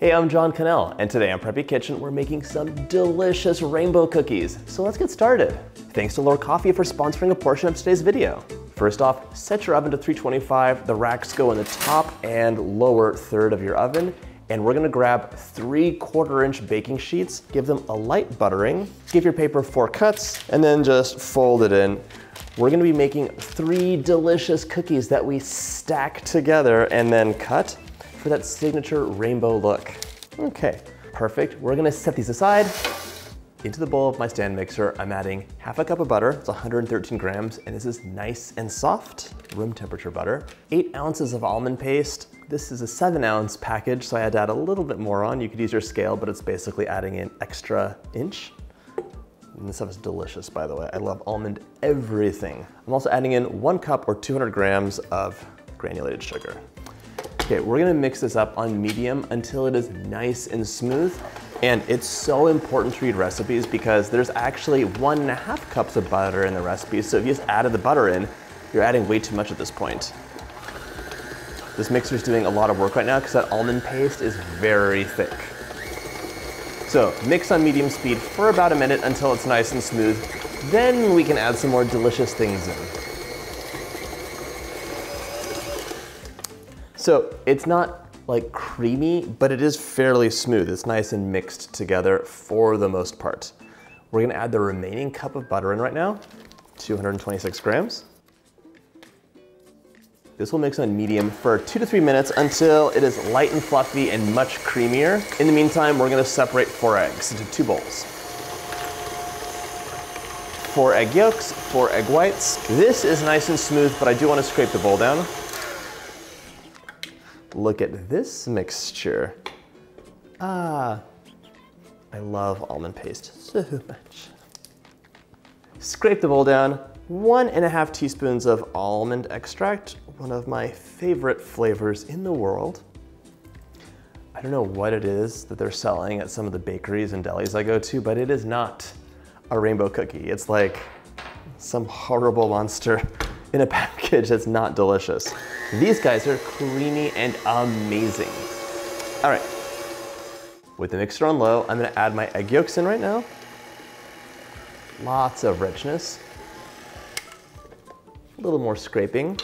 Hey, I'm John Cannell, and today on Preppy Kitchen, we're making some delicious rainbow cookies. So let's get started. Thanks to L'OR Coffee for sponsoring a portion of today's video. First off, set your oven to 325. The racks go in the top and lower third of your oven. And we're gonna grab 3/4-inch baking sheets, give them a light buttering, give your paper 4 cuts, and then just fold it in. We're gonna be making 3 delicious cookies that we stack together and then cut for that signature rainbow look. Okay, perfect. We're gonna set these aside. Into the bowl of my stand mixer, I'm adding half a cup of butter. It's 113 grams, and this is nice and soft, room temperature butter. 8 ounces of almond paste. This is a 7-ounce package, so I had to add a little bit more on. You could use your scale, but it's basically adding an extra inch. And this stuff is delicious, by the way. I love almond everything. I'm also adding in 1 cup or 200 grams of granulated sugar. Okay, we're gonna mix this up on medium until it is nice and smooth. And it's so important to read recipes because there's actually 1.5 cups of butter in the recipe. So if you just added the butter in, you're adding way too much at this point. This mixer is doing a lot of work right now because that almond paste is very thick. So mix on medium speed for about a minute until it's nice and smooth. Then we can add some more delicious things in. So it's not like creamy, but it is fairly smooth. It's nice and mixed together for the most part. We're gonna add the remaining cup of butter in right now, 226 grams. This will mix on medium for 2 to 3 minutes until it is light and fluffy and much creamier. In the meantime, we're gonna separate 4 eggs into 2 bowls. 4 egg yolks, 4 egg whites. This is nice and smooth, but I do wanna scrape the bowl down. Look at this mixture. I love almond paste so much. Scrape the bowl down. 1.5 teaspoons of almond extract, one of my favorite flavors in the world. I don't know what it is that they're selling at some of the bakeries and delis I go to, but it is not a rainbow cookie. It's like some horrible monster in a package that's not delicious. These guys are creamy and amazing. All right, with the mixer on low, I'm gonna add my egg yolks in right now. Lots of richness. A little more scraping.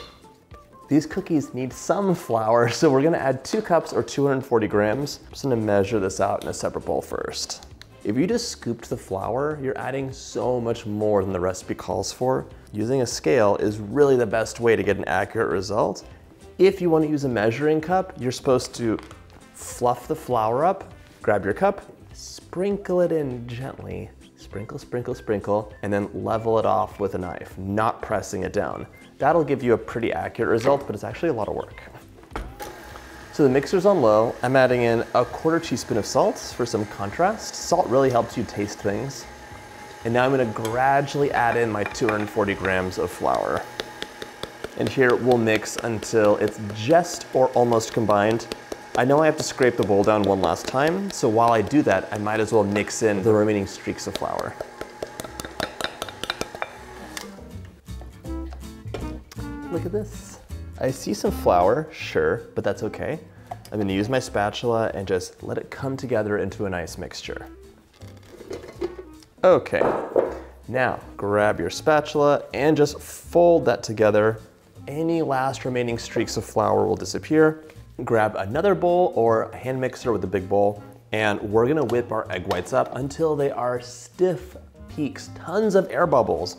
These cookies need some flour, so we're gonna add 2 cups or 240 grams. I'm just gonna measure this out in a separate bowl first. If you just scooped the flour, you're adding so much more than the recipe calls for. Using a scale is really the best way to get an accurate result. If you want to use a measuring cup, you're supposed to fluff the flour up, grab your cup, sprinkle it in gently, sprinkle, sprinkle, sprinkle, and then level it off with a knife, not pressing it down. That'll give you a pretty accurate result, but it's actually a lot of work. So the mixer's on low. I'm adding in 1/4 teaspoon of salt for some contrast. Salt really helps you taste things. And now I'm gonna gradually add in my 240 grams of flour. And here we'll mix until it's just or almost combined. I know I have to scrape the bowl down one last time, so while I do that, I might as well mix in the remaining streaks of flour. Look at this. I see some flour, sure, but that's okay. I'm gonna use my spatula and just let it come together into a nice mixture. Okay, now grab your spatula and just fold that together. Any last remaining streaks of flour will disappear. Grab another bowl or a hand mixer with a big bowl, and we're gonna whip our egg whites up until they are stiff peaks, tons of air bubbles.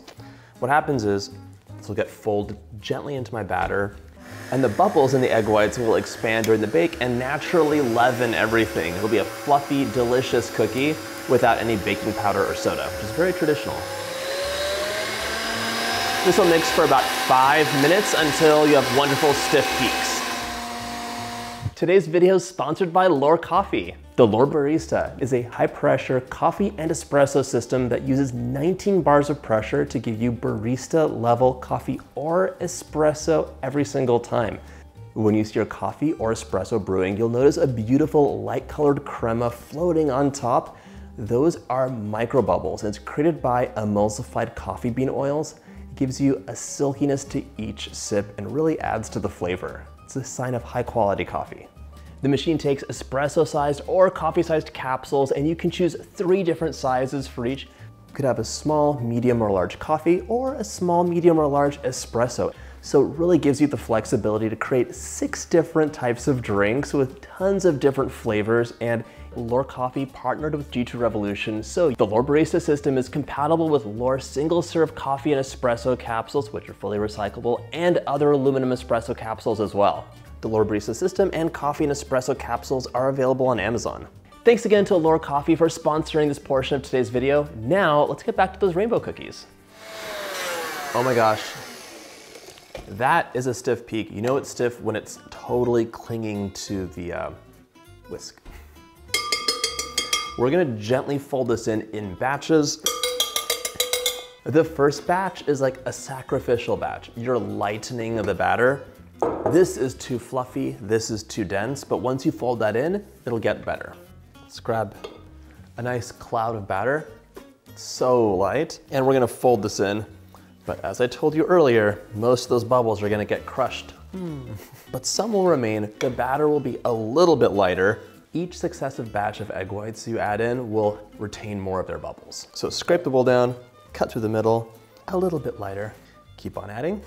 What happens is, this will get folded gently into my batter, and the bubbles in the egg whites will expand during the bake and naturally leaven everything. It'll be a fluffy, delicious cookie without any baking powder or soda, which is very traditional. This will mix for about 5 minutes until you have wonderful stiff peaks. Today's video is sponsored by L'OR Coffee. The L'OR Barista is a high-pressure coffee and espresso system that uses 19 bars of pressure to give you barista-level coffee or espresso every single time. When you see your coffee or espresso brewing, you'll notice a beautiful light-colored crema floating on top. Those are microbubbles, and it's created by emulsified coffee bean oils. It gives you a silkiness to each sip and really adds to the flavor. It's a sign of high-quality coffee. The machine takes espresso-sized or coffee-sized capsules, and you can choose 3 different sizes for each. You could have a small, medium, or large coffee, or a small, medium, or large espresso. So it really gives you the flexibility to create 6 different types of drinks with tons of different flavors. And L'OR Coffee partnered with G2 Revolution, so the L'OR Barista system is compatible with L'OR single-serve coffee and espresso capsules, which are fully recyclable, and other aluminum espresso capsules as well. The L'OR Barista system and coffee and espresso capsules are available on Amazon. Thanks again to L'OR Coffee for sponsoring this portion of today's video. Now, let's get back to those rainbow cookies. Oh my gosh. That is a stiff peak. You know it's stiff when it's totally clinging to the whisk. We're gonna gently fold this in batches. The first batch is like a sacrificial batch. You're lightening the batter. This is too fluffy, this is too dense, but once you fold that in, it'll get better. Let's grab a nice cloud of batter. It's so light. And we're gonna fold this in. But as I told you earlier, most of those bubbles are gonna get crushed. But some will remain. The batter will be a little bit lighter. Each successive batch of egg whites you add in will retain more of their bubbles. So scrape the bowl down, cut through the middle, a little bit lighter. Keep on adding.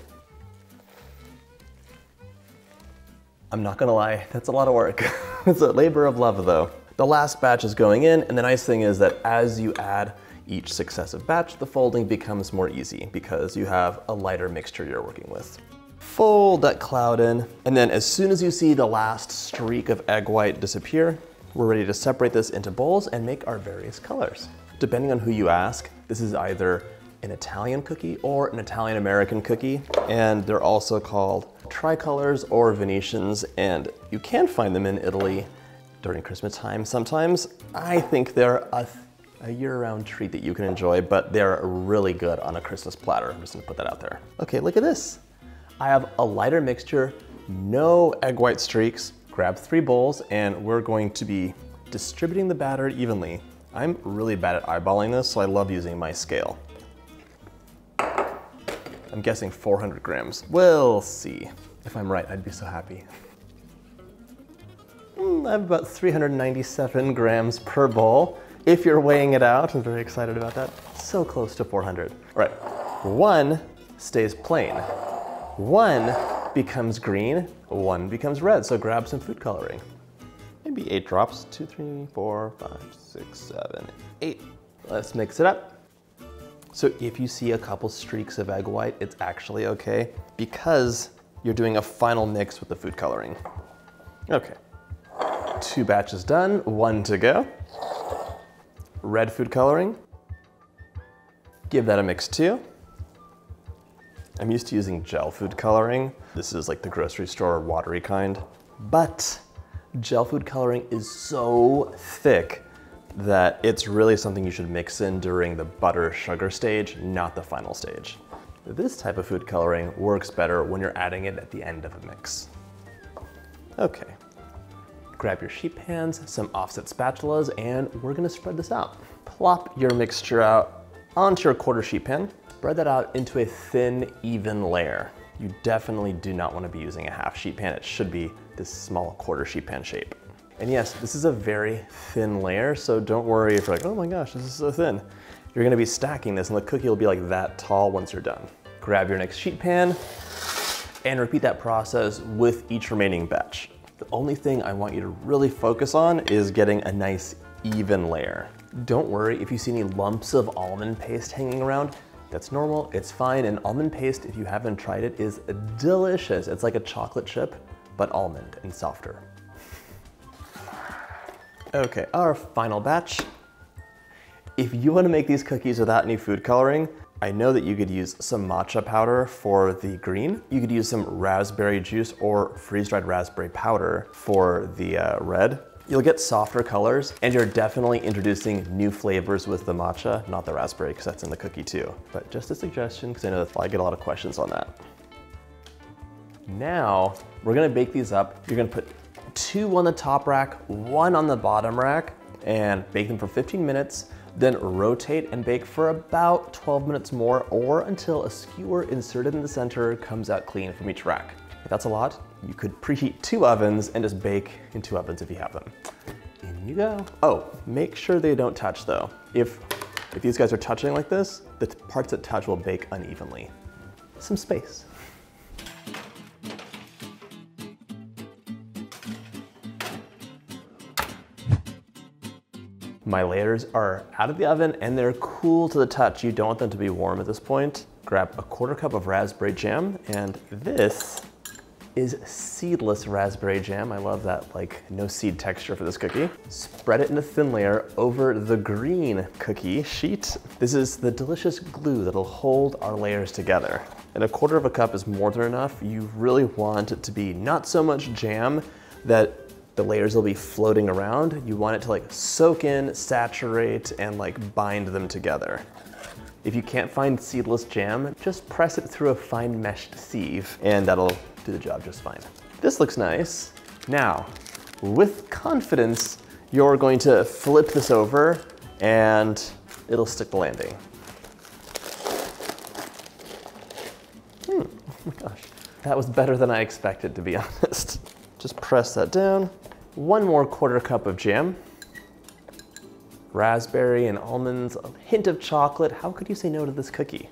I'm not gonna lie, that's a lot of work. It's a labor of love though. The last batch is going in, and the nice thing is that as you add each successive batch, the folding becomes more easy because you have a lighter mixture you're working with. Fold that cloud in, and then as soon as you see the last streak of egg white disappear, we're ready to separate this into bowls and make our various colors. Depending on who you ask, this is either an Italian cookie or an Italian-American cookie, and they're also called tricolors or Venetians, and you can find them in Italy during Christmas time sometimes. I think they're a year-round treat that you can enjoy, but they're really good on a Christmas platter. I'm just gonna put that out there. Okay, look at this. I have a lighter mixture, no egg white streaks. Grab 3 bowls, and we're going to be distributing the batter evenly. I'm really bad at eyeballing this, so I love using my scale. I'm guessing 400 grams. We'll see. If I'm right, I'd be so happy. I have about 397 grams per bowl. If you're weighing it out, I'm very excited about that. So close to 400. All right, 1 stays plain. 1 becomes green, 1 becomes red. So grab some food coloring. Maybe 8 drops, 2, 3, 4, 5, 6, 7, 8. Let's mix it up. So if you see a couple streaks of egg white, it's actually okay because you're doing a final mix with the food coloring. Okay, 2 batches done, 1 to go. Red food coloring. Give that a mix too. I'm used to using gel food coloring. This is like the grocery store watery kind, but gel food coloring is so thick that it's really something you should mix in during the butter sugar stage, not the final stage. This type of food coloring works better when you're adding it at the end of a mix. Okay, grab your sheet pans, some offset spatulas, and we're gonna spread this out. Plop your mixture out onto your quarter sheet pan. Spread that out into a thin, even layer. You definitely do not want to be using a half sheet pan. It should be this small quarter sheet pan shape. And yes, this is a very thin layer, so don't worry if you're like, oh my gosh, this is so thin. You're gonna be stacking this and the cookie will be like that tall once you're done. Grab your next sheet pan and repeat that process with each remaining batch. The only thing I want you to really focus on is getting a nice even layer. Don't worry if you see any lumps of almond paste hanging around. That's normal, it's fine, and almond paste, if you haven't tried it, is delicious. It's like a chocolate chip, but almond and softer. Okay, our final batch. If you want to make these cookies without any food coloring, I know that you could use some matcha powder for the green. You could use some raspberry juice or freeze-dried raspberry powder for the red. You'll get softer colors, and you're definitely introducing new flavors with the matcha, not the raspberry, because that's in the cookie too. But just a suggestion, because I know that I get a lot of questions on that. Now, we're gonna bake these up. You're gonna put 2 on the top rack, 1 on the bottom rack, and bake them for 15 minutes, then rotate and bake for about 12 minutes more, or until a skewer inserted in the center comes out clean from each rack. If that's a lot, you could preheat 2 ovens and just bake in 2 ovens if you have them. In you go. Oh, make sure they don't touch though. If these guys are touching like this, the parts that touch will bake unevenly. Some space. My layers are out of the oven and they're cool to the touch. You don't want them to be warm at this point. Grab a 1/4 cup of raspberry jam, and this is seedless raspberry jam. I love that like no seed texture for this cookie. Spread it in a thin layer over the green cookie sheet. This is the delicious glue that'll hold our layers together. And a 1/4 cup is more than enough. You really want it to be not so much jam that the layers will be floating around. You want it to like soak in, saturate, and like bind them together. If you can't find seedless jam, just press it through a fine meshed sieve and that'll do the job just fine. This looks nice. Now, with confidence, you're going to flip this over and it'll stick the landing. Oh my gosh, that was better than I expected, to be honest. Just press that down. 1 more 1/4 cup of jam. Raspberry and almonds, a hint of chocolate. How could you say no to this cookie?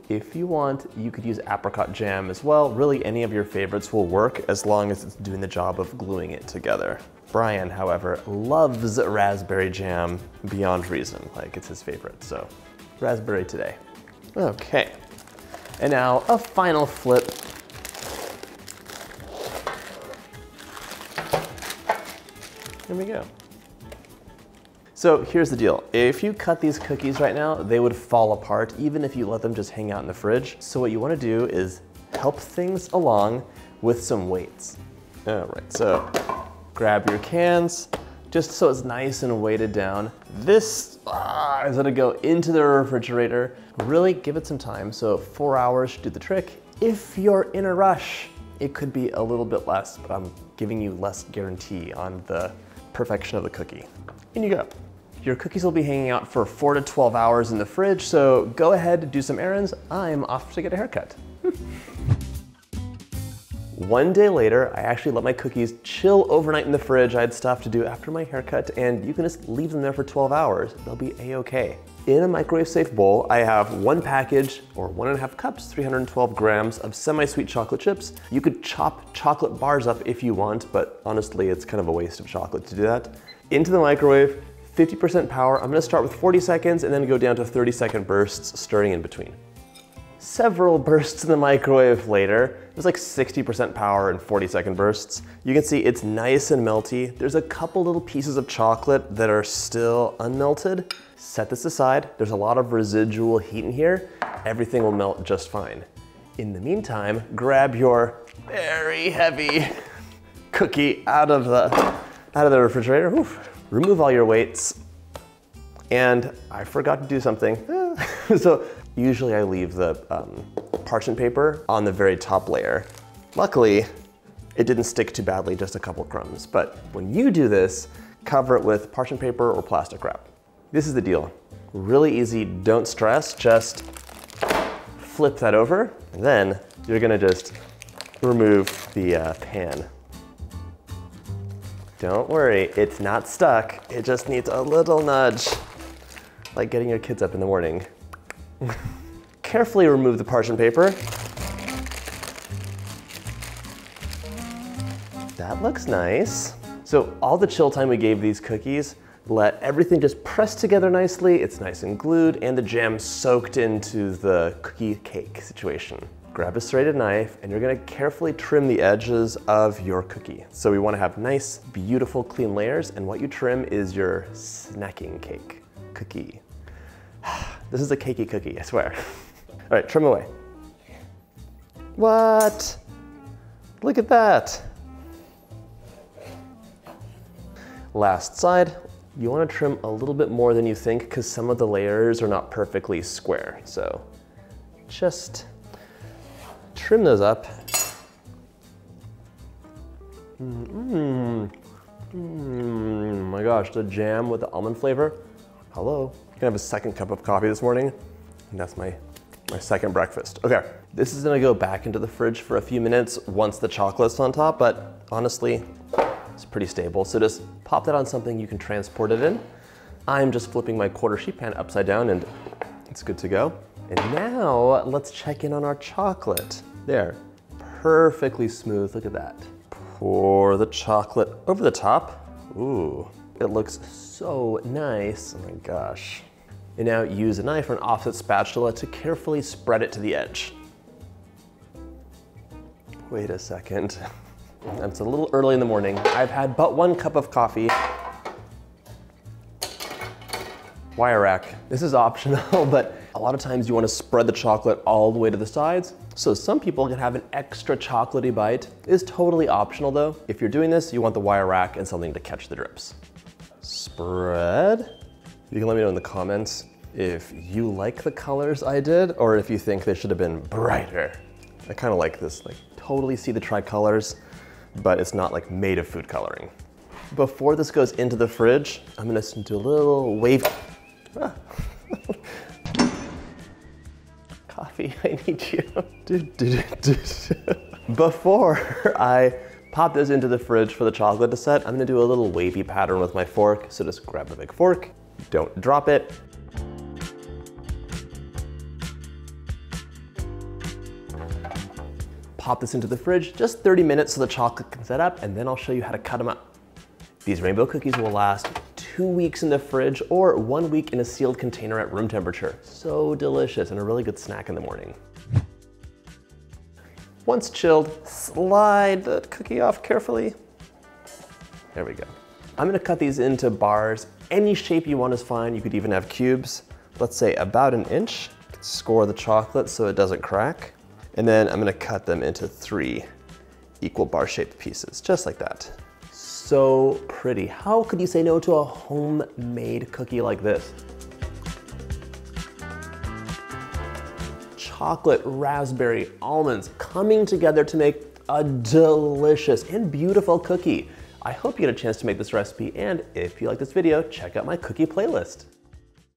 If you want, you could use apricot jam as well. Really, any of your favorites will work as long as it's doing the job of gluing it together. Brian, however, loves raspberry jam beyond reason. Like, it's his favorite, so raspberry today. Okay, and now a final flip. There we go. So here's the deal. If you cut these cookies right now, they would fall apart even if you let them just hang out in the fridge. So what you want to do is help things along with some weights. All right, so grab your cans, just so it's nice and weighted down. This is gonna go into the refrigerator. Really give it some time. So 4 hours should do the trick. If you're in a rush, it could be a little bit less, but I'm giving you less guarantee on the perfection of the cookie. In you go. Your cookies will be hanging out for 4 to 12 hours in the fridge, so go ahead, do some errands. I'm off to get a haircut. 1 day later, I actually let my cookies chill overnight in the fridge. I had stuff to do after my haircut, and you can just leave them there for 12 hours. They'll be a-okay. In a microwave safe bowl, I have 1 package, or 1.5 cups, 312 grams of semi-sweet chocolate chips. You could chop chocolate bars up if you want, but honestly, it's kind of a waste of chocolate to do that. Into the microwave, 50% power. I'm gonna start with 40 seconds and then go down to 30-second bursts, stirring in between. Several bursts in the microwave later, it was like 60% power and 40-second bursts. You can see it's nice and melty. There's a couple little pieces of chocolate that are still unmelted. Set this aside. There's a lot of residual heat in here. Everything will melt just fine. In the meantime, grab your very heavy cookie out of the refrigerator. Oof. Remove all your weights. And I forgot to do something. So usually I leave the parchment paper on the very top layer. Luckily, it didn't stick too badly, just a couple crumbs. But when you do this, cover it with parchment paper or plastic wrap. This is the deal. Really easy, don't stress, just flip that over, and then you're gonna just remove the pan. Don't worry, it's not stuck. It just needs a little nudge, like getting your kids up in the morning. Carefully remove the parchment paper. That looks nice. So all the chill time we gave these cookies, let everything just press together nicely. It's nice and glued, and the jam soaked into the cookie cake situation. Grab a serrated knife, and you're gonna carefully trim the edges of your cookie. So we wanna have nice, beautiful, clean layers, and what you trim is your snacking cake cookie. This is a cakey cookie, I swear. All right, trim away. What? Look at that. Last side, you wanna trim a little bit more than you think because some of the layers are not perfectly square. So just trim those up. My gosh, the jam with the almond flavor. Hello. You can have a second cup of coffee this morning, and that's my second breakfast. Okay, This is gonna go back into the fridge for a few minutes once the chocolate's on top, but honestly, it's pretty stable. So just pop that on something you can transport it in. I'm just flipping my quarter sheet pan upside down and it's good to go. And now let's check in on our chocolate. There, perfectly smooth, look at that. Pour the chocolate over the top. Ooh, it looks so nice, oh my gosh. And now use a knife or an offset spatula to carefully spread it to the edge. Wait a second. It's a little early in the morning. I've had but 1 cup of coffee. Wire rack. This is optional, but a lot of times you want to spread the chocolate all the way to the sides. So some people can have an extra chocolatey bite. It's totally optional though. If you're doing this, you want the wire rack and something to catch the drips. Spread. You can let me know in the comments if you like the colors I did or if you think they should have been brighter. I kind of like this, like totally see the tricolors, but it's not like made of food coloring. Before this goes into the fridge, I'm gonna do a little wave. Ah. Coffee, I need you. Before I pop this into the fridge for the chocolate to set, I'm gonna do a little wavy pattern with my fork. So just grab the big fork, don't drop it. Pop this into the fridge, just 30 minutes so the chocolate can set up, and then I'll show you how to cut them up. These rainbow cookies will last 2 weeks in the fridge or 1 week in a sealed container at room temperature. So delicious and a really good snack in the morning. Once chilled, slide the cookie off carefully. There we go. I'm gonna cut these into bars. Any shape you want is fine. You could even have cubes. Let's say about 1 inch. Score the chocolate so it doesn't crack. And then I'm gonna cut them into 3 equal bar-shaped pieces, just like that. So pretty. How could you say no to a homemade cookie like this? Chocolate, raspberry, almonds coming together to make a delicious and beautiful cookie. I hope you get a chance to make this recipe, and if you like this video, check out my cookie playlist.